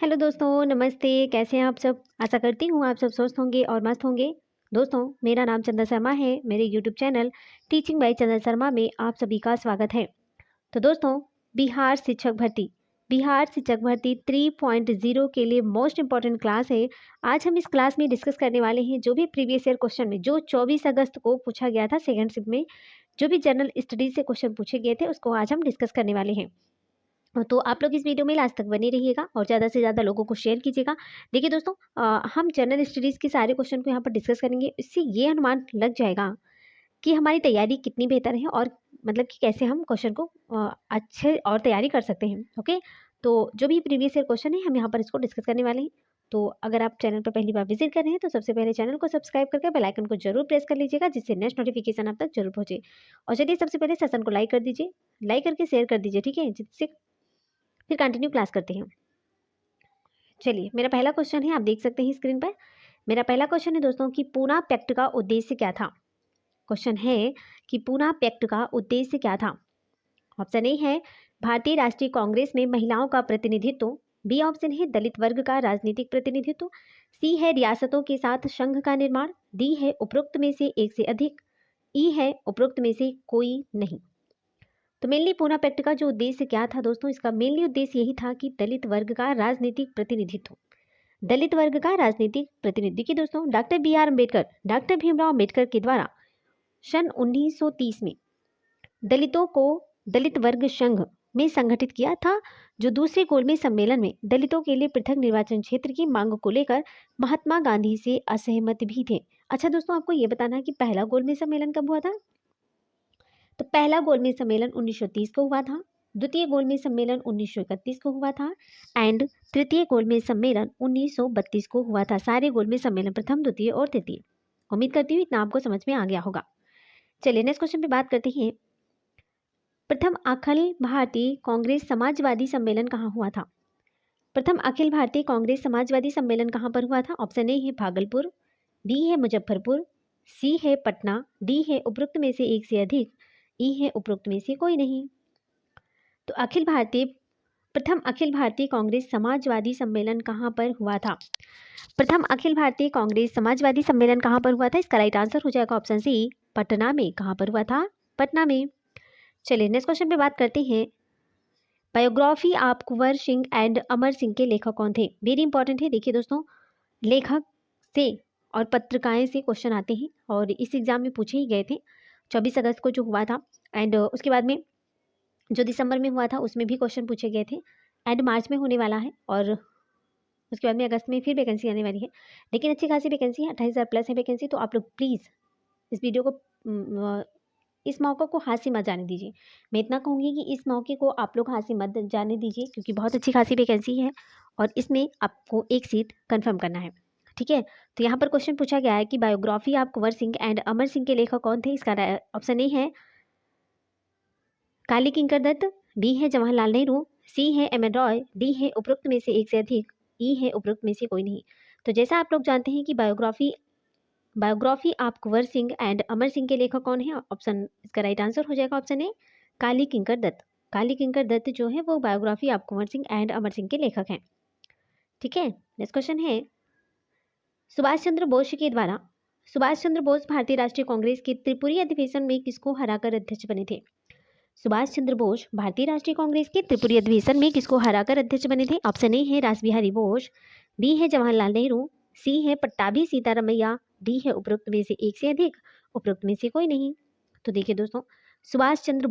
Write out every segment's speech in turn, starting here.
Hello दोस्तों, नमस्ते। कैसे हैं आप सब? आशा करती हूँ आप सब स्वस्थ होंगे और मस्त होंगे। दोस्तों, मेरा नाम चंदा शर्मा है। मेरे यूट्यूब चैनल टीचिंग बाय चंदा शर्मा में आप सभी का स्वागत है। तो दोस्तों, बिहार शिक्षक भर्ती 3.0 के लिए मोस्ट इम्पॉर्टेंट क्लास है। आज हम इस क्लास में डिस्कस करने वाले हैं जो भी प्रीवियस ईयर क्वेश्चन में जो 24 अगस्त को पूछा गया था सेकेंड शिफ्ट में, जो भी जनरल स्टडीज से क्वेश्चन पूछे गए थे उसको आज हम डिस्कस करने वाले हैं। तो आप लोग इस वीडियो में लास्ट तक बने रहिएगा और ज़्यादा से ज़्यादा लोगों को शेयर कीजिएगा। देखिए दोस्तों, हम जनरल स्टडीज़ के सारे क्वेश्चन को यहाँ पर डिस्कस करेंगे। इससे ये अनुमान लग जाएगा कि हमारी तैयारी कितनी बेहतर है और मतलब कि कैसे हम क्वेश्चन को अच्छे और तैयारी कर सकते हैं। ओके, तो जो भी प्रीवियस ईयर क्वेश्चन है हम यहाँ पर इसको डिस्कस करने वाले हैं। तो अगर आप चैनल पर पहली बार विजिट कर रहे हैं तो सबसे पहले चैनल को सब्सक्राइब करके बेल आइकन को जरूर प्रेस कर लीजिएगा, जिससे नेक्स्ट नोटिफिकेशन आप तक जरूर पहुंचे। और चलिए सबसे पहले सेशन को लाइक कर दीजिए, लाइक करके शेयर कर दीजिए, ठीक है, जिससे फिर कंटिन्यू क्लास करते हैं। चलिए, मेरा पहला क्वेश्चन है, आप देख सकते हैं स्क्रीन पर। मेरा पहला क्वेश्चन है दोस्तों कि पूना पैक्ट का उद्देश्य क्या था। क्वेश्चन है कि पूना पैक्ट का उद्देश्य क्या था। ऑप्शन ए है भारतीय राष्ट्रीय कांग्रेस में महिलाओं का प्रतिनिधित्व। बी ऑप्शन है दलित वर्ग का राजनीतिक प्रतिनिधित्व। सी है रियासतों के साथ संघ का निर्माण। डी है उपरोक्त में से एक से अधिक। ई है उपरोक्त में से कोई नहीं। तो मेनली पूना पैक्ट का जो उद्देश्य क्या था दोस्तों, इसका मेनली उद्देश्य यही था कि दलित वर्ग का राजनीतिक प्रतिनिधित्व। दलित वर्ग का राजनीतिक प्रतिनिधि की दोस्तों डॉक्टर भीमराव अंबेडकर के द्वारा सन 1930 में दलितों को दलित वर्ग संघ में संगठित किया था, जो दूसरे गोलमेज सम्मेलन में दलितों के लिए पृथक निर्वाचन क्षेत्र की मांग को लेकर महात्मा गांधी से असहमत भी थे। अच्छा दोस्तों, आपको ये बताना है कि पहला गोलमेज सम्मेलन कब हुआ था। तो पहला गोलमेज सम्मेलन 1930 को हुआ था, द्वितीय गोलमेज सम्मेलन 1931 को हुआ था एंड तृतीय गोलमेज सम्मेलन 1932 को हुआ था। सारे गोलमेज सम्मेलन प्रथम, द्वितीय और तृतीय। उम्मीद करती हूँ इतना आपको समझ में आ गया होगा। चलिए नेक्स्ट क्वेश्चन पे बात करते हैं। प्रथम अखिल भारतीय कांग्रेस समाजवादी सम्मेलन कहाँ हुआ था। प्रथम अखिल भारतीय कांग्रेस समाजवादी सम्मेलन कहाँ पर हुआ था। ऑप्शन ए है भागलपुर, बी है मुजफ्फरपुर, सी है पटना, डी है उपरोक्त में से एक से अधिक, ई है उपरोक्त में से कोई नहीं। तो प्रथम अखिल भारतीय कांग्रेस समाजवादी सम्मेलन कहाँ पर हुआ था। प्रथम अखिल भारतीय कांग्रेस समाजवादी सम्मेलन कहाँ पर हुआ था। इसका राइट आंसर हो जाएगा ऑप्शन सी, पटना में। कहाँ पर हुआ था, पटना में। चलिए नेक्स्ट क्वेश्चन पे बात करते हैं। Biography of Kunwar Singh and Amar Singh के लेखक कौन थे। वेरी इंपॉर्टेंट है। देखिए दोस्तों, लेखक से और पत्रिकाएं से क्वेश्चन आते हैं और इस एग्जाम में पूछे ही गए थे। 24 अगस्त को जो हुआ था एंड उसके बाद में जो दिसंबर में हुआ था उसमें भी क्वेश्चन पूछे गए थे एंड मार्च में होने वाला है और उसके बाद में अगस्त में फिर वैकेंसी आने वाली है। लेकिन अच्छी खासी वैकेंसी है, 28,000 प्लस है वैकेंसी। तो आप लोग प्लीज़ इस वीडियो को इस मौके को हाथ से मत जाने दीजिए। मैं इतना कहूँगी कि इस मौके को आप लोग हाथ से मत जाने दीजिए, क्योंकि बहुत अच्छी खासी वैकेंसी है और इसमें आपको एक सीट कन्फर्म करना है, ठीक है। तो यहाँ पर क्वेश्चन पूछा गया है कि biography of Kunwar Singh and Amar Singh के लेखक कौन थे। इसका ऑप्शन ए है काली किंकर दत्त, बी है जवाहरलाल नेहरू, सी है एम एन रॉय, डी है उपरोक्त में से एक से अधिक, ई है उपरोक्त में से कोई नहीं। तो जैसा आप लोग जानते हैं कि biography of Kunwar Singh and Amar Singh के लेखक कौन है। ऑप्शन इसका राइट आंसर हो जाएगा ऑप्शन ए, काली किंकर दत्त। काली किंकर दत्त जो है वो biography of Kunwar Singh and Amar Singh के लेखक हैं, ठीक है। नेक्स्ट क्वेश्चन है, सुभाष चंद्र बोस के द्वारा सुभाष चंद्र बोस भारतीय राष्ट्रीय कांग्रेस के त्रिपुरी अधिवेशन में किसको हराकर अध्यक्ष बने थे। सुभाष चंद्र बोस भारतीय राष्ट्रीय कांग्रेस के त्रिपुरी अधिवेशन में किसको हराकर अध्यक्ष बने थे। ऑप्शन ए है रास बिहारी बोस, बी है जवाहरलाल नेहरू, सी है पट्टाभी सीतारमैया, डी है उपरोक्त में से एक से अधिक, उपरोक्त में से कोई नहीं। तो देखिए दोस्तों, सुभाष चंद्र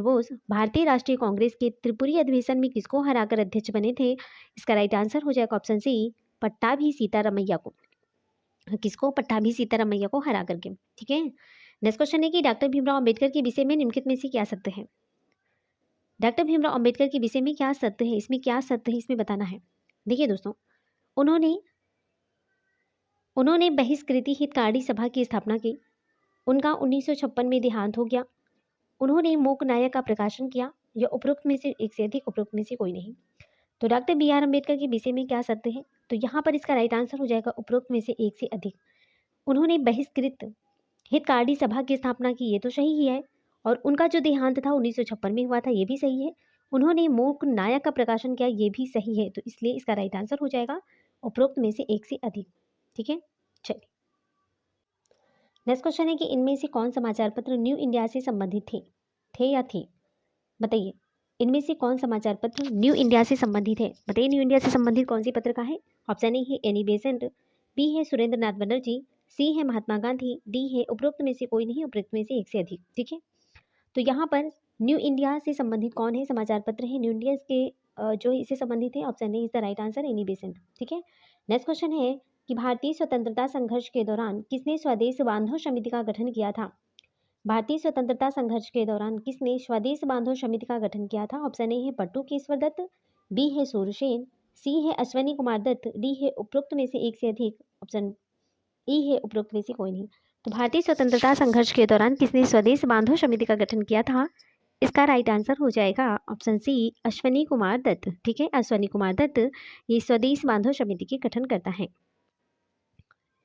बोस भारतीय राष्ट्रीय कांग्रेस के त्रिपुरी अधिवेशन में किसको हराकर अध्यक्ष बने थे। इसका राइट आंसर हो जाएगा ऑप्शन सी, पट्टाभी सीतारमैया को। किसको, पट्टाभी सीतारमैया को हरा करके, ठीक है। नेक्स्ट क्वेश्चन है कि डॉक्टर भीमराव अंबेडकर के विषय में निम्नलिखित में से क्या सत्य है। डॉक्टर भीमराव अंबेडकर के विषय में क्या सत्य है, इसमें क्या सत्य है, इसमें बताना है। देखिए दोस्तों, उन्होंने बहिष्कृति हितकारी सभा की स्थापना की। उनका 1956 में देहांत हो गया। उन्होंने मूक नायक का प्रकाशन किया। यह उपरोक्त में से एक से अधिक, उपरोक्त में से कोई नहीं। तो डॉक्टर बी आर अम्बेडकर के विषय में क्या सत्य है, तो यहाँ पर इसका राइट आंसर हो जाएगा उपरोक्त में से एक से अधिक। उन्होंने बहिष्कृत हितकारी सभा की स्थापना की, ये तो सही ही है। और उनका जो देहांत था 1956 में हुआ था, ये भी सही है। उन्होंने मूक नायक का प्रकाशन किया, ये भी सही है। तो इसलिए इसका राइट आंसर हो जाएगा उपरोक्त में से एक से अधिक। ठीक है, चलिए नेक्स्ट क्वेश्चन है कि इनमें से कौन समाचार पत्र न्यू इंडिया से संबंधित थे या थे? बताइए, इनमें से कौन समाचार पत्र न्यू इंडिया से संबंधित है? बताइए, न्यू इंडिया से संबंधित कौन सी पत्रिका है? ऑप्शन ए है एनी बेसेंट, बी है सुरेंद्र नाथ बनर्जी, सी है महात्मा गांधी, डी है उपरोक्त में से कोई नहीं, उपरोक्त में से एक से अधिक। ठीक है, तो यहाँ पर न्यू इंडिया से संबंधित कौन है समाचार पत्र है? न्यू इंडिया के जो इससे संबंधित है, option A is the right answer, Annie Besant. ठीक है, नेक्स्ट क्वेश्चन है कि भारतीय स्वतंत्रता संघर्ष के दौरान किसने स्वदेश बांधो समिति का गठन किया था? भारतीय स्वतंत्रता संघर्ष के दौरान किसने स्वदेश बांधो समिति का गठन किया था? ऑप्शन ए है पट्टू केशवर दत्त, बी है सूरसेन, सी है अश्वनी कुमार दत्त, डी है उपरोक्त में से एक से अधिक, ऑप्शन ई है उपरोक्त में से कोई नहीं। तो भारतीय स्वतंत्रता संघर्ष के दौरान किसने स्वदेश बांधो समिति का गठन किया था? इसका राइट आंसर हो जाएगा ऑप्शन सी, अश्वनी कुमार दत्त। ठीक है, अश्वनी कुमार दत्त ये स्वदेश बांधो समिति के गठन करता है।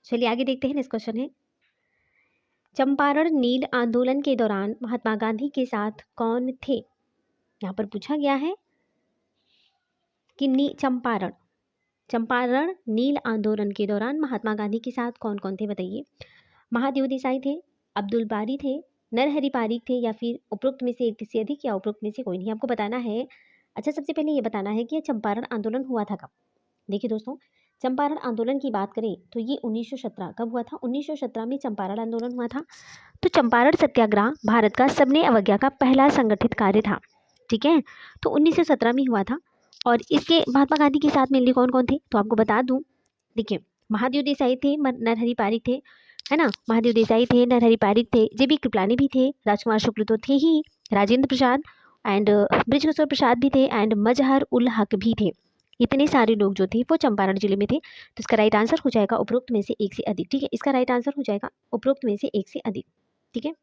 चलिए आगे देखते हैं। नेक्स्ट क्वेश्चन है, चंपारण नील आंदोलन के दौरान महात्मा गांधी के साथ कौन थे? यहाँ पर पूछा गया है कि चंपारण नील आंदोलन के दौरान महात्मा गांधी के साथ कौन कौन थे? बताइए, महादेव देसाई थे, अब्दुल बारी थे, नरहरि पारिक थे, या फिर उपरोक्त में से एक से अधिक, या उपरोक्त में से कोई नहीं। आपको बताना है। अच्छा, सबसे पहले ये बताना है कि यह चंपारण आंदोलन हुआ था कब। देखिए दोस्तों, चंपारण आंदोलन की बात करें तो ये 1917 कब हुआ था? 1917 में चंपारण आंदोलन हुआ था। तो चंपारण सत्याग्रह भारत का सबने अवज्ञा का पहला संगठित कार्य था। ठीक है, तो 1917 में हुआ था। और इसके महात्मा गांधी के साथ मिलने कौन कौन थे? तो आपको बता दूं, देखिए महादेव देसाई थे, नरहरि पारिक थे, है ना, महादेव देसाई थे, नरहरि पारिक थे, जेबी कृपलानी भी थे, राजकुमार शुक्ल तो थे ही, राजेंद्र प्रसाद एंड बृजकिशोर प्रसाद भी थे, एंड मजहर उल हक भी थे। इतने सारे लोग जो थे वो चंपारण जिले में थे। तो इसका राइट आंसर हो जाएगा उपरोक्त में से एक से अधिक। ठीक है, इसका राइट आंसर हो जाएगा उपरोक्त में से एक से अधिक। ठीक है,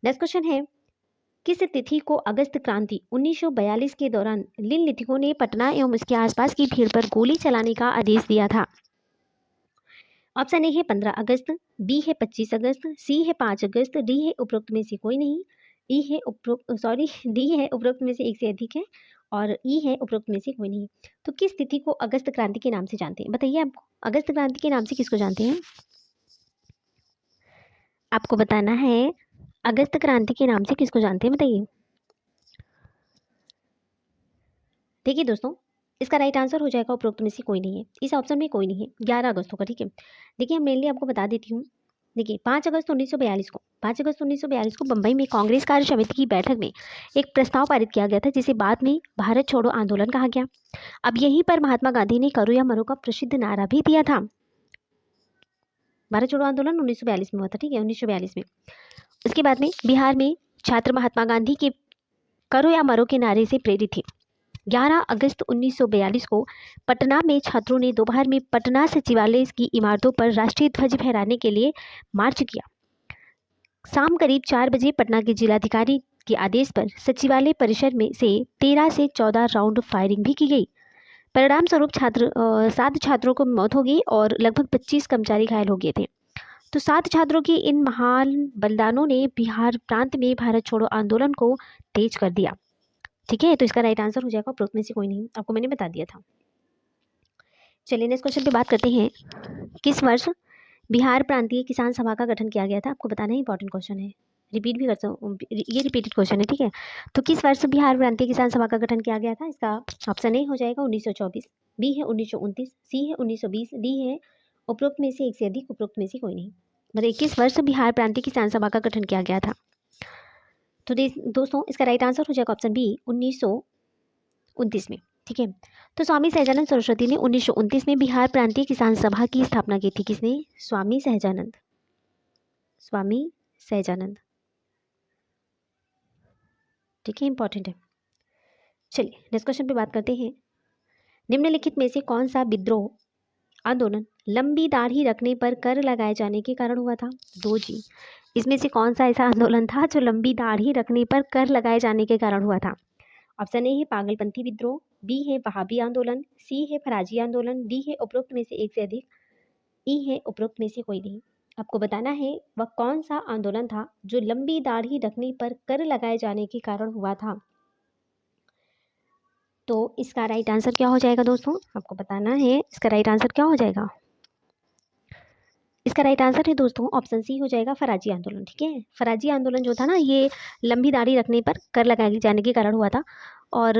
नेक्स्ट क्वेश्चन है, किस तिथि को अगस्त क्रांति 1942 के दौरान लिथिकों ने पटना एवं उसके आसपास की भीड़ पर गोली चलाने का आदेश दिया था? ऑप्शन ए है 15 अगस्त, बी है 25 अगस्त, सी है 5 अगस्त, डी है उपरोक्त में से कोई नहीं, डी है उपरोक्त में से एक से अधिक है, और ई है उपरोक्त में से कोई नहीं। तो किस तिथि को अगस्त क्रांति के नाम से जानते हैं? बताइए, आपको अगस्त क्रांति के नाम से किसको जानते हैं? आपको बताना है, अगस्त क्रांति के नाम से किसको जानते हैं? बताइए। देखिए दोस्तों, इसका राइट आंसर हो जाएगा उपरोक्त में से कोई नहीं है। इस ऑप्शन में कोई नहीं है, 11 अगस्त होगा। ठीक है, देखिए मैं मेनली आपको बता देती हूँ। देखिए 5 अगस्त 1942 को बम्बई में कांग्रेस कार्य समिति की बैठक में एक प्रस्ताव पारित किया गया था, जिसे बाद में भारत छोड़ो आंदोलन कहा गया। अब यहीं पर महात्मा गांधी ने करो या मरो का प्रसिद्ध नारा भी दिया था। भारत छोड़ो आंदोलन 1942 में हुआ था। ठीक है, 1942 में। उसके बाद में बिहार में छात्र महात्मा गांधी के करो या मरो के नारे से प्रेरित थे। 11 अगस्त 1942 को पटना में छात्रों ने दोपहर में पटना सचिवालय की इमारतों पर राष्ट्रीय ध्वज फहराने के लिए मार्च किया। शाम करीब 4 बजे पटना के जिलाधिकारी के आदेश पर सचिवालय परिसर में से 13 से 14 राउंड फायरिंग भी की गई। परिणाम स्वरूप 7 छात्रों को मौत हो गई और लगभग 25 कर्मचारी घायल हो गए थे। तो 7 छात्रों की इन महान बलिदानों ने बिहार प्रांत में भारत छोड़ो आंदोलन को तेज कर दिया। ठीक है, तो इसका राइट आंसर हो जाएगा उपरोक्त में से कोई नहीं, आपको मैंने बता दिया था। चलिए नेक्स्ट क्वेश्चन पे बात करते हैं, किस वर्ष बिहार प्रांतीय किसान सभा का गठन किया गया था? आपको बताना ही इंपॉर्टेंट क्वेश्चन है, रिपीट भी कर सकूँ, ये रिपीटेड क्वेश्चन है। ठीक है, तो किस वर्ष बिहार प्रांतीय किसान सभा का गठन किया गया था? इसका ऑप्शन ए हो जाएगा 1924, बी है 1929, सी है 1920, डी है उपरोक्त में से एक से अधिक, उपरोक्त में से कोई नहीं। मतलब 21 वर्ष बिहार प्रांतीय किसान सभा का गठन किया गया था। तो दोस्तों, इसका राइट आंसर हो जाएगा ऑप्शन बी 1929 में। ठीक है, तो स्वामी सहजानंद सरस्वती ने 1929 में बिहार प्रांतीय किसान सभा की स्थापना की थी। किसने? स्वामी सहजानंद। ठीक है, इंपॉर्टेंट है। चलिए नेक्स्ट क्वेश्चन पे बात करते हैं, निम्नलिखित में से कौन सा विद्रोह आंदोलन लंबी दाढ़ी रखने पर कर लगाए जाने के कारण हुआ था? दो जी, इसमें से कौन सा ऐसा आंदोलन था जो लंबी दाढ़ी रखने पर कर लगाए जाने के कारण हुआ था? ऑप्शन ए है पागलपंथी विद्रोह, बी है वहाबी आंदोलन, सी है फराजी आंदोलन, डी है उपरोक्त में से एक से अधिक, ई है उपरोक्त में से कोई नहीं। आपको बताना है वह कौन सा आंदोलन था जो लंबी दाढ़ी रखने पर कर लगाए जाने के कारण हुआ था। तो इसका राइट आंसर क्या हो जाएगा दोस्तों, आपको बताना है इसका राइट आंसर क्या हो जाएगा। इसका राइट आंसर है दोस्तों ऑप्शन सी हो जाएगा, फराजी आंदोलन। ठीक है, फराजी आंदोलन जो था ना, ये लंबी दाढ़ी रखने पर कर लगाए जाने के कारण हुआ था। और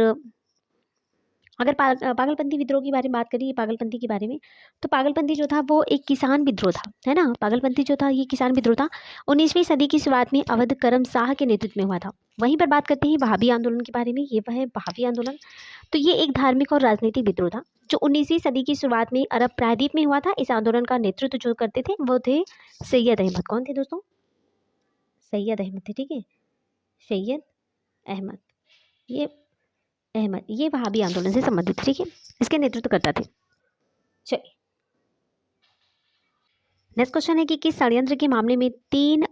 अगर पागलपंथी विद्रोह की बारे में बात करिए, पागलपंथी के बारे में, तो पागलपंथी जो था वो एक किसान विद्रोह था, है ना। पागलपंथी जो था ये किसान विद्रोह था। 19वीं सदी की शुरुआत में अवध करम शाह के नेतृत्व में हुआ था। वहीं पर बात करते हैं वहाबी आंदोलन के बारे में, ये वह है वहाबी आंदोलन। तो ये एक धार्मिक और राजनीतिक विद्रोह था जो 19वीं सदी की शुरुआत में अरब प्रायद्वीप में हुआ था। इस आंदोलन का नेतृत्व जो करते थे वो थे सैयद अहमद। कौन थे दोस्तों, सैयद अहमद थे। ठीक है, सैयद अहमद, ये अहमद ये वहाबी आंदोलन से संबंधित, ठीक है, इसके नेतृत्व करता थे। चलिए नेक्स्ट क्वेश्चन है कि किस षड्यंत्र के मामले में तीन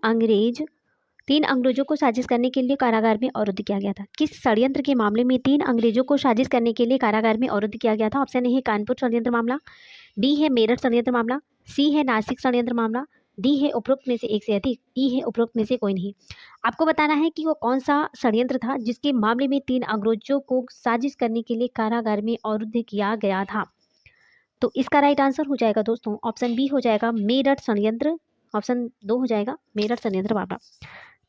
अंग्रेजों को साजिश करने के लिए कारागार में अवरुद्ध किया गया था। किस षड्यंत्र के मामले में 3 अंग्रेजों को साजिश करने के लिए कारागार में अवरुद्ध किया गया था। ऑप्शन ए है कानपुर षड्यंत्र मामला, बी है मेरठ षड्यंत्र मामला, सी है नासिक षड्यंत्र मामला, डी है उपरोक्त में से एक से अधिक, ई है उपरोक्त में से कोई नहीं। आपको बताना है कि वो कौन सा षड्यंत्र था जिसके मामले में 3 अंग्रेजों को साजिश करने के लिए कारागार में अवरुद्ध किया गया था। तो इसका राइट आंसर हो जाएगा दोस्तों ऑप्शन बी हो जाएगा, मेरठ षड्यंत्र। ऑप्शन 2 हो जाएगा मेरठ षड्यंत्र मामला।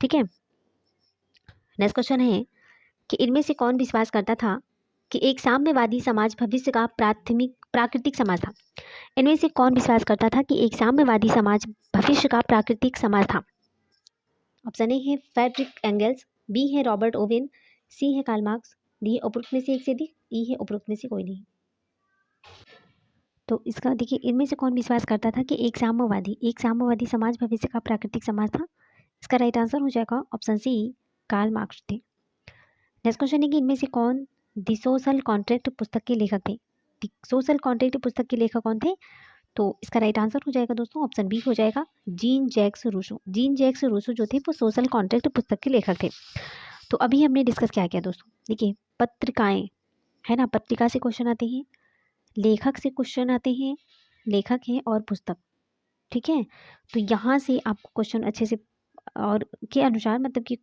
ठीक है, नेक्स्ट क्वेश्चन है कि इनमें से कौन विश्वास करता था कि एक साम्यवादी समाज भविष्य का प्राकृतिक समाज था। इनमें से कौन विश्वास करता था कि एक साम्यवादी समाज भविष्य का प्राकृतिक समाज था। ऑप्शन ए है फ्रेडरिक एंगल्स, बी है रॉबर्ट ओवेन, सी है कार्ल मार्क्स, डी है उपरोक्त में से एक से अधिक, ई है उपरोक्त में से कोई नहीं। तो इसका देखिए, इनमें से कौन विश्वास करता था कि एक साम्यवादी समाज भविष्य का प्राकृतिक समाज था। इसका राइट आंसर हो जाएगा ऑप्शन सी, कार्ल मार्क्स थे। नेक्स्ट क्वेश्चन है कि इनमें से कौन दी सोशल कॉन्ट्रैक्ट पुस्तक के लेखक थे। दी सोशल कॉन्ट्रैक्ट पुस्तक के लेखक कौन थे। तो इसका राइट आंसर हो जाएगा दोस्तों ऑप्शन बी हो जाएगा, Jean Jacques Rousseau. Jean Jacques Rousseau जो थे वो सोशल कॉन्ट्रैक्ट पुस्तक के लेखक थे। तो अभी हमने डिस्कस क्या किया दोस्तों, देखिए पत्रिकाएं, है ना, पत्रिका से क्वेश्चन आते हैं, लेखक से क्वेश्चन आते हैं, लेखक है और पुस्तक। ठीक है, तो यहाँ से आपको क्वेश्चन अच्छे से और के अनुसार, मतलब कि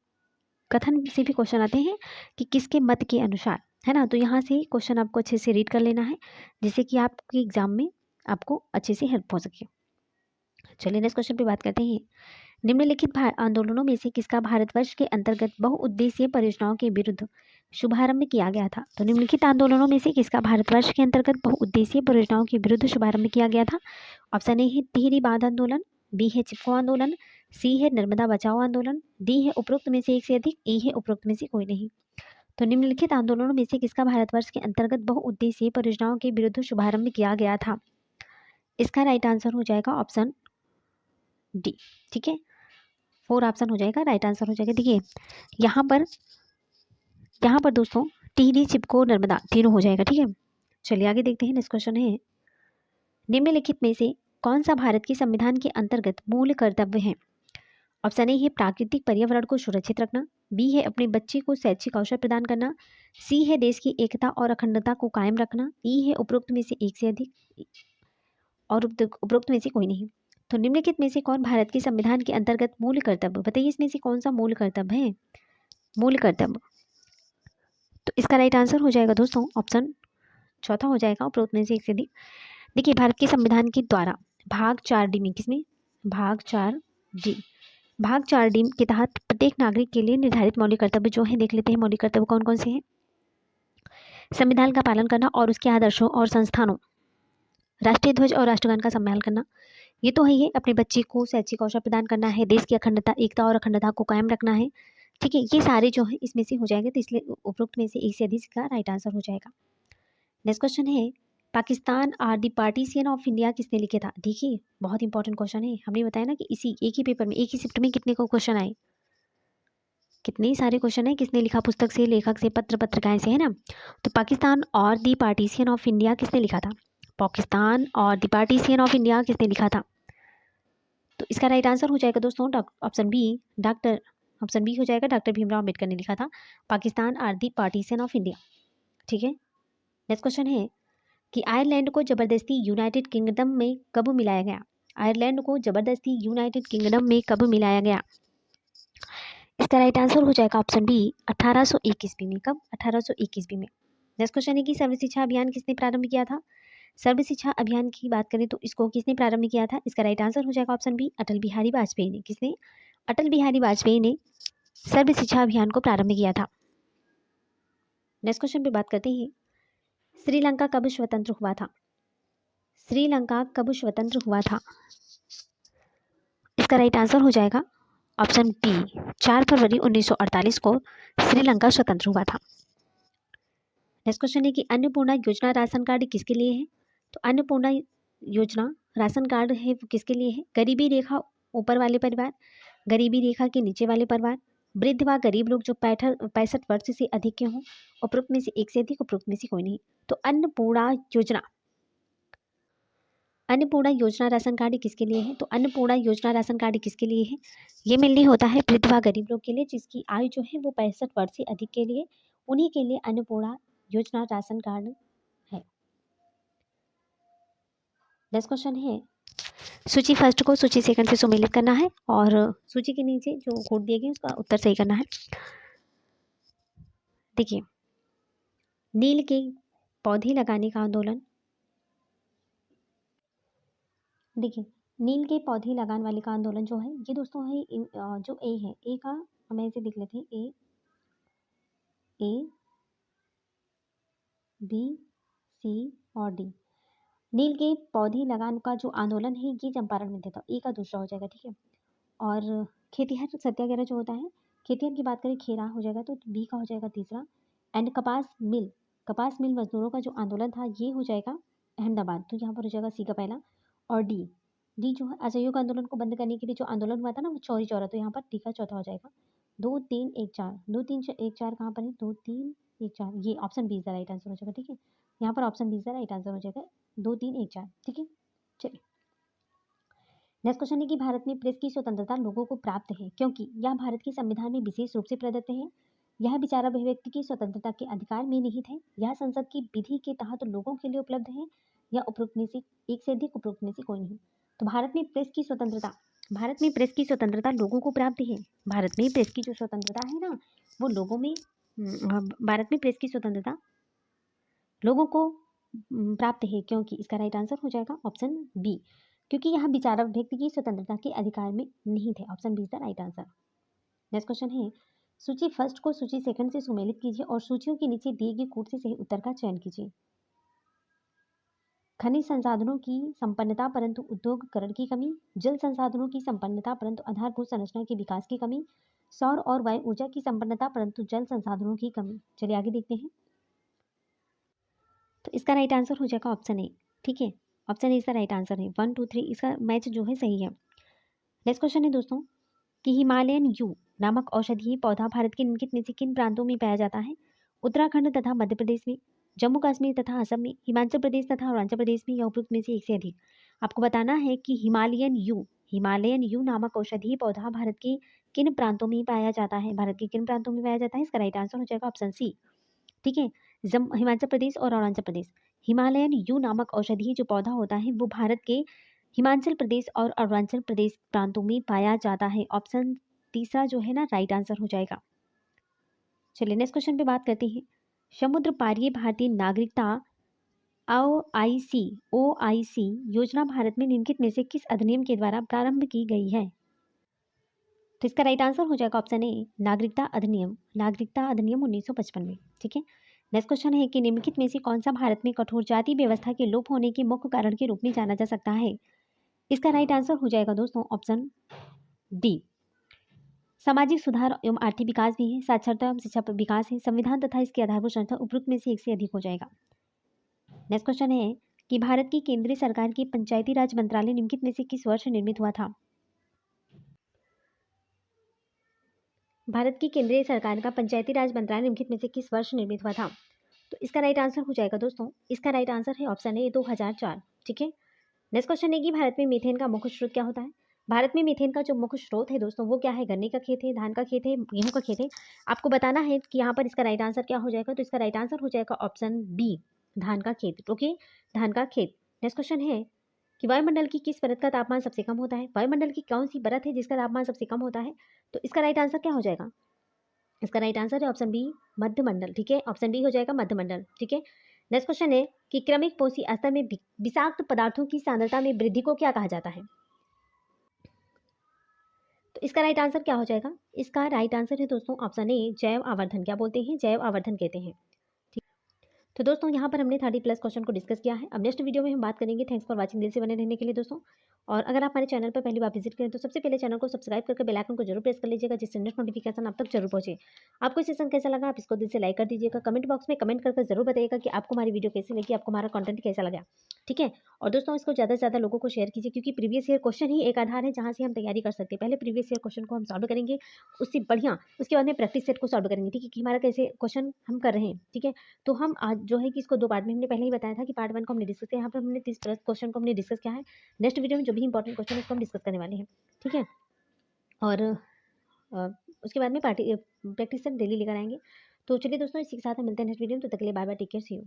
कथन से भी क्वेश्चन आते हैं कि किसके मत के अनुसार, है ना। तो यहाँ से क्वेश्चन आपको अच्छे से रीड कर लेना है जिससे कि आपके एग्जाम में आपको अच्छे से हेल्प हो सके। चलिए नेक्स्ट क्वेश्चन पे बात करते हैं। निम्नलिखित आंदोलनों में से किसका भारतवर्ष के अंतर्गत बहुउद्देशीय परियोजनाओं के विरुद्ध शुभारंभ किया गया था। तो निम्नलिखित आंदोलनों में से किसका भारतवर्ष के अंतर्गत बहुउद्देशीय परियोजनाओं के विरुद्ध शुभारंभ किया गया था। ऑप्शन ए है टिहरी बांध आंदोलन, बी है चिपको आंदोलन, सी है नर्मदा बचाओ आंदोलन, डी है उपरोक्त में से एक से अधिक, ई है उपरोक्त में से कोई नहीं। तो निम्नलिखित आंदोलनों में से किसका भारतवर्ष के अंतर्गत बहुउद्देशीय परियोजनाओं के विरुद्ध शुभारंभ किया गया था। इसका राइट आंसर हो जाएगा ऑप्शन डी। ठीक है, 4 ऑप्शन हो जाएगा, राइट आंसर हो जाएगा। देखिए यहाँ पर दोस्तों टिहरी चिपको नर्मदा तीनों हो जाएगा। ठीक है, चलिए आगे देखते हैं। नेक्स्ट क्वेश्चन है, निम्नलिखित में से कौन सा भारत के संविधान के अंतर्गत मूल कर्तव्य है। ऑप्शन ए है प्राकृतिक पर्यावरण को सुरक्षित रखना, बी है अपने बच्चे को शैक्षिक अवसर प्रदान करना, सी है देश की एकता और अखंडता को कायम रखना, ई है उपरोक्त में से एक से अधिक और उपरोक्त में से कोई नहीं। तो निम्नलिखित में से कौन भारत के संविधान के अंतर्गत मूल कर्तव्य, बताइए इसमें से कौन सा मूल कर्तव्य है। मूल कर्तव्य, तो इसका राइट आंसर हो जाएगा दोस्तों ऑप्शन चौथा हो जाएगा, उपरोक्त में से एक से अधिक। देखिए भारत के संविधान के द्वारा भाग 4D में, किसमें, भाग 4D, भाग 4D के तहत प्रत्येक नागरिक के लिए निर्धारित मौलिक कर्तव्य जो है, देख लेते हैं मौलिक कर्तव्य कौन कौन से हैं। संविधान का पालन करना और उसके आदर्शों और संस्थानों, राष्ट्रीय ध्वज और राष्ट्रगान का सम्मान करना, ये तो है ही, अपने बच्चे को शैक्षिक अवसर प्रदान करना है, देश की अखंडता एकता और अखंडता को कायम रखना है। ठीक है, ये सारे जो है इसमें से हो जाएंगे, तो इसलिए उपरोक्त में से एक से अधिक का राइट आंसर हो जाएगा। नेक्स्ट क्वेश्चन है, Pakistan or the partition of India किसने लिखे था। देखिए बहुत इंपॉर्टेंट क्वेश्चन है, हमने बताया ना कि इसी एक ही पेपर में, एक ही शिफ्ट में कितने को क्वेश्चन आए, कितने सारे क्वेश्चन है, किसने लिखा, पुस्तक से, लेखक से, पत्रिकाएं से, है ना। तो पाकिस्तान और दी पार्टीशन ऑफ इंडिया किसने लिखा था। पाकिस्तान और दी पार्टीशन ऑफ इंडिया किसने लिखा था। तो इसका राइट आंसर हो जाएगा दोस्तों ऑप्शन बी हो जाएगा, डॉक्टर भीमराव अम्बेडकर ने लिखा था Pakistan or the partition of India. ठीक है, नेक्स्ट क्वेश्चन है कि आयरलैंड को जबरदस्ती यूनाइटेड किंगडम में कब मिलाया गया। आयरलैंड को जबरदस्ती यूनाइटेड किंगडम में कब मिलाया गया। इसका राइट आंसर हो जाएगा ऑप्शन बी, 1801 ईस्वी में। कब, 1801 ईस्वी में। नेक्स्ट क्वेश्चन है कि सर्व शिक्षा अभियान किसने प्रारंभ किया था। सर्व शिक्षा अभियान की बात करें तो इसको किसने प्रारंभ किया था। इसका राइट आंसर हो जाएगा ऑप्शन बी, अटल बिहारी वाजपेयी ने। किसने? अटल बिहारी वाजपेयी ने सर्व शिक्षा अभियान को प्रारंभ किया था। नेक्स्ट क्वेश्चन पे बात करते हैं, श्रीलंका कब स्वतंत्र हुआ था। श्रीलंका कब स्वतंत्र हुआ था। इसका राइट आंसर हो जाएगा ऑप्शन बी, 4 फरवरी 1948 को श्रीलंका स्वतंत्र हुआ था। नेक्स्ट क्वेश्चन है कि अन्नपूर्णा योजना राशन कार्ड किसके लिए है। तो अन्नपूर्णा योजना राशन कार्ड है वो किसके लिए है। गरीबी रेखा ऊपर वाले परिवार, गरीबी रेखा के नीचे वाले परिवार, वृद्ध व गरीब लोग जो 65 वर्ष से अधिक के हों, उपरोक्त में से एक से अधिक, उपरोक्त में से कोई नहीं। तो अन्नपूर्णा योजना राशन कार्ड किसके लिए है। तो अन्नपूर्णा योजना राशन कार्ड किसके लिए है। ये मेनली होता है वृद्ध व गरीब लोग के लिए जिसकी आयु जो है वो 65 वर्ष से अधिक के लिए, उन्हीं के लिए अन्नपूर्णा योजना राशन कार्ड है। नेक्स्ट क्वेश्चन है, सूची फर्स्ट को सूची सेकंड से सुमेलित करना है और सूची के नीचे जो कोड दिए गए उसका उत्तर सही करना है। देखिए, नील के पौधे लगाने का आंदोलन, देखिए नील के पौधे लगाने वाले का आंदोलन जो है ये दोस्तों है जो ए है, ए का हमें इसे देख लेते हैं, ए बी सी और डी। नील के पौधे लगाने का जो आंदोलन है ये चंपारण में था, ए का दूसरा हो जाएगा, ठीक है। और खेतिहर सत्याग्रह जो होता है, खेतिहर की बात करें खेरा हो जाएगा तो बी का हो जाएगा तीसरा। एंड कपास मिल मजदूरों का जो आंदोलन था ये हो जाएगा अहमदाबाद, तो यहाँ पर हो जाएगा सी का पहला। और डी जो है असहयोग आंदोलन को बंद करने के लिए जो आंदोलन हुआ था ना वो चौरी चौरा, तो यहाँ पर डी का चौथा हो जाएगा। 2 3 1 4 2 3 1 4 कहाँ पर है, 2 3 1 4, ये option B is the right answer हो जाएगा, ठीक है। यहाँ पर option B is the right answer हो जाएगा, 2 3 1 4, ठीक है। चलिए नेक्स्ट क्वेश्चन है कि भारत में प्रेस की स्वतंत्रता लोगों को प्राप्त है क्योंकि यह भारत के संविधान में विशेष रूप से प्रदत्त है, यह विचार अभिव्यक्ति की स्वतंत्रता के अधिकार में निहित है, यह संसद की विधि के तहत लोगों के लिए उपलब्ध है, या उपरोक्त में से एक से अधिक, उपरोक्त में से कोई नहीं। तो भारत में प्रेस की स्वतंत्रता लोगों को प्राप्त है। भारत में प्रेस की जो स्वतंत्रता है ना वो लोगों में भारत में प्रेस की स्वतंत्रता लोगों को प्राप्त है क्योंकि इसका राइट आंसर हो जाएगा ऑप्शन बी, क्योंकि यहाँ विचार अभिव्यक्ति की स्वतंत्रता के अधिकार में निहित है। Option B is the right answer. Next question है, सूची फर्स्ट को सूची सेकंड से सुमेलित कीजिए और सूचियों के नीचे दिए गए कोड से सही उत्तर का चयन कीजिए। खनिज संसाधनों की संपन्नता परंतु उद्योगकरण की कमी, जल संसाधनों की संपन्नता परंतु आधारभूत संरचना के विकास की कमी, सौर और वायु ऊर्जा की संपन्नता परंतु जल संसाधनों की कमी। चलिए आगे देखते हैं। तो इसका राइट आंसर हो जाएगा ऑप्शन ए, ठीक है। ऑप्शन ए इसका राइट आंसर है, 1 2 3 इसका मैच जो है सही है। नेक्स्ट क्वेश्चन है दोस्तों कि हिमालयन यू नामक औषधीय पौधा भारत के निम्नलिखित में से किन प्रांतों में पाया जाता है। उत्तराखंड तथा मध्य प्रदेश में, जम्मू कश्मीर तथा असम में, हिमाचल प्रदेश तथा अरुणाचल प्रदेश में, या उपरोक्त में से एक से अधिक। आपको बताना है कि हिमालयन यू नामक औषधीय पौधा भारत के किन प्रांतों में पाया जाता है। भारत के किन प्रांतों में पाया जाता है, इसका राइट आंसर हो जाएगा ऑप्शन सी, ठीक है। हिमाचल प्रदेश और अरुणाचल प्रदेश। हिमालयन यू नामक औषधीय जो पौधा होता है वो भारत के हिमाचल प्रदेश और अरुणाचल प्रदेश प्रांतों में पाया जाता है। ऑप्शन तीसरा जो है ना राइट आंसर हो जाएगा। चलिए नेक्स्ट क्वेश्चन पे बात करते हैं। समुद्र पारीय भारतीय नागरिकता OIC योजना भारत में निम्नलिखित में से किस अधिनियम के द्वारा प्रारंभ की गई है। तो इसका राइट आंसर हो जाएगा ऑप्शन ए, नागरिकता अधिनियम 1955 में, ठीक है। नेक्स्ट क्वेश्चन है कि निम्नलिखित में से कौन सा भारत में कठोर जाति व्यवस्था के लोप होने के मुख्य कारण के रूप में जाना जा सकता है। इसका राइट आंसर हो जाएगा दोस्तों ऑप्शन डी, सामाजिक सुधार एवं आर्थिक विकास भी है, साक्षरता एवं शिक्षा पर विकास है, संविधान तथा इसकी आधारभूत संस्था, उपरोक्त में से एक से अधिक हो जाएगा। नेक्स्ट क्वेश्चन है कि भारत की केंद्रीय सरकार की पंचायती राज मंत्रालय निम्नलिखित में से किस वर्ष निर्मित हुआ था। भारत की केंद्रीय सरकार का पंचायती राज मंत्रालय निम्नलिखित में से किस वर्ष निर्मित हुआ था। तो इसका राइट आंसर हो जाएगा दोस्तों, इसका राइट आंसर है ऑप्शन ए, 2004, ठीक है। नेक्स्ट क्वेश्चन है कि भारत में मीथेन का मुख्य स्रोत क्या होता है। भारत में मीथेन का जो मुख्य स्रोत है दोस्तों वो क्या है, गन्ने का खेत है, धान का खेत है, गेहूं का खेत है। आपको बताना है कि यहाँ पर इसका राइट आंसर क्या हो जाएगा। तो इसका राइट आंसर हो जाएगा ऑप्शन बी, धान का खेत, ओके, धान का खेत। नेक्स्ट क्वेश्चन है कि वायुमंडल की किस परत का तापमान सबसे कम होता है। वायुमंडल की कौन सी परत है जिसका तापमान सबसे कम होता है। तो इसका राइट आंसर क्या हो जाएगा। इसका राइट आंसर है ऑप्शन बी, मध्यमंडल। ठीक है, ऑप्शन बी हो जाएगा मध्यमंडल। ठीक है, नेक्स्ट क्वेश्चन है कि क्रमिक पोषी स्तर में विषाक्त पदार्थों की सांद्रता में वृद्धि को क्या कहा जाता है? तो इसका राइट आंसर क्या हो जाएगा? इसका राइट आंसर है दोस्तों ऑप्शन ए, जैव आवर्धन। क्या बोलते हैं? जैव आवर्धन कहते हैं। ठीक, तो दोस्तों यहाँ पर हमने 30+ क्वेश्चन को डिस्कस किया है। अब नेक्स्ट वीडियो में हम बात करेंगे। थैंक्स फॉर वॉचिंग, दिल से बने रहने के लिए दोस्तों। और अगर आप हमारे चैनल पर पहली बार विजिट करें तो सबसे पहले चैनल को सब्सक्राइब करके बेल आइकन को जरूर प्रेस कर लीजिएगा, जिससे नेक्स्ट नोटिफिकेशन आप तक जरूर पहुंचे। आपको सेशन कैसा लगा आप इसको दिल से लाइक कर दीजिएगा। कमेंट बॉक्स में कमेंट करके जरूर बताइएगा कि आपको हमारी वीडियो कैसी लगी, आपको हमारा कंटेंट कैसा लगा। ठीक है, और दोस्तों इसको ज़्यादा से ज़्यादा लोगों को शेयर कीजिए, क्योंकि प्रीवियस ईयर क्वेश्चन ही एक आधार है जहाँ से हम तैयारी कर सकते हैं। पहले प्रीवियस ईयर क्वेश्चन को हम सॉल्व करेंगे, उससे बढ़िया उसके बाद में प्रैक्टिस सेट को सॉल्व करेंगे। ठीक है, कि हमारा कैसे क्वेश्चन हम कर रहे हैं। ठीक है, तो हम आज जो है कि इसको 2 पार्ट में हमने पहले ही बताया था कि पार्ट 1 को हमने डिस्कस किया, यहाँ पर हमने 30+ क्वेश्चन को हमने डिस्कस किया है। नेक्स्ट वीडियो में जो भी इंपॉर्टेंट क्वेश्चन है उसको हम डिस्कस करने वाले हैं। ठीक है, और अ, उसके बाद में पार्टी प्रैक्टिस सेट डेली लेकर आएंगे। तो चलिए दोस्तों, इसी के साथ हम मिलते हैं नेक्स्ट वीडियो में। तो तक के लिए bye bye, take care, see you.